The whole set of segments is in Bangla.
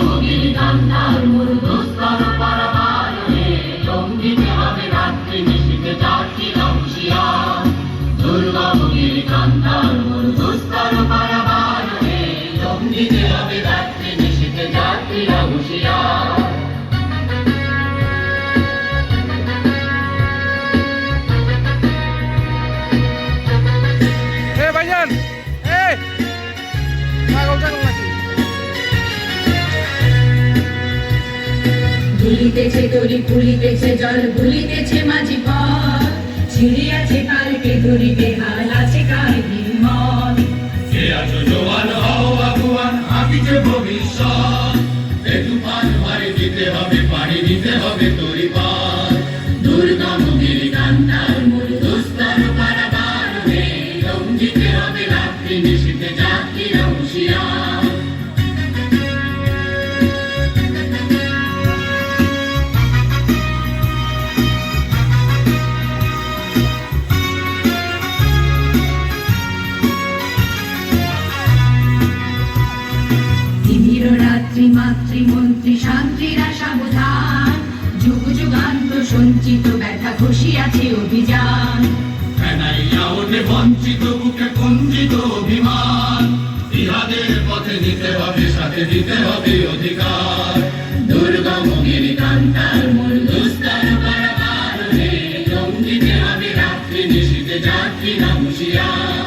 দুর্গমগিরি কান্নার মূল দুস্তর পারাবারে জঙ্গিতে হবে রাত্রি নিশীথে যাত্রীরা হুঁশিয়ার। দুর্গমগিরি কান্নার মূল দুস্তর পারাবারে জঙ্গিতে হবে রাত্রি নিশীথে যাত্রীরা হুঁশিয়ার। ভুলিতেছে তরি ফুলিতেছে জল ভুলিতেছে মাঝি পথ ছিড়িয়াছে কালকে ধরিতে হাল আছে কার হিম্মত। কে আছো জোয়ান হও আগুয়ান আঁকিছে ভবিষ্যৎ। এ তুফান মারি দিতে হবে পাড়ি দিতে হবে তরি পার। দুর্গমগিরি কান্নার মূল দুস্তর পারাবারে জঙ্গিতে হবে রাত্রি নিশীথে যাত্রীরা হুঁশিয়ার। রাত্রি মাতৃমন্ত্রী শান্তিরা সাবধান যুগ যুগান্ত সঞ্চিত ব্যথা ঘষিয়াছে অভিযান। ফেনাইয়া ওঠে বঞ্চিত বুকে কঞ্চিত অভিমান। ইহাদের পথে দিতে হবে সাথে দিতে হবে অধিকার। দুর্গমগিরি কান্নার মূল দুস্তর পারাবারে জঙ্গিতে হবে রাত্রি নিশীথে যাত্রীরা হুঁশিয়ার।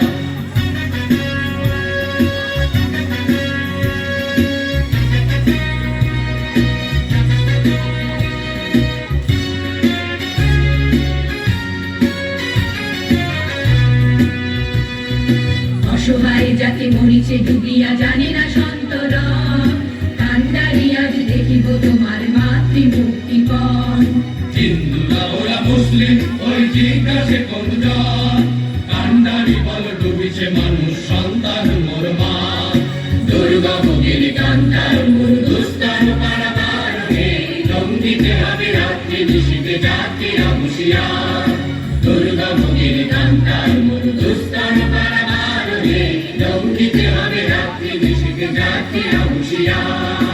অসহায় জাতি মরিছে ডুবিয়া জানে না সন্তরণ কান্ডারি আজ দেখিব তোমার মাতৃমুক্তিপণ। হিন্দুরা ওরা মুসলিম ওই জিজ্ঞাসে কোনজন। কান্ডারি বল ডুবিছে মানুষ সন্তান মোর মা। দুর্গমগিরি কান্নার মূল দুস্তর পারাবারে জঙ্গিতে হবে রাত্রি নিশীথে যাত্রীরা হুঁশিয়ার। দুর্গমগিরি কান্নার মূল দুস্তর পারাবারে জঙ্গিতে হবে রাত্রি নিশীথে যাত্রীরা হুঁশিয়ার।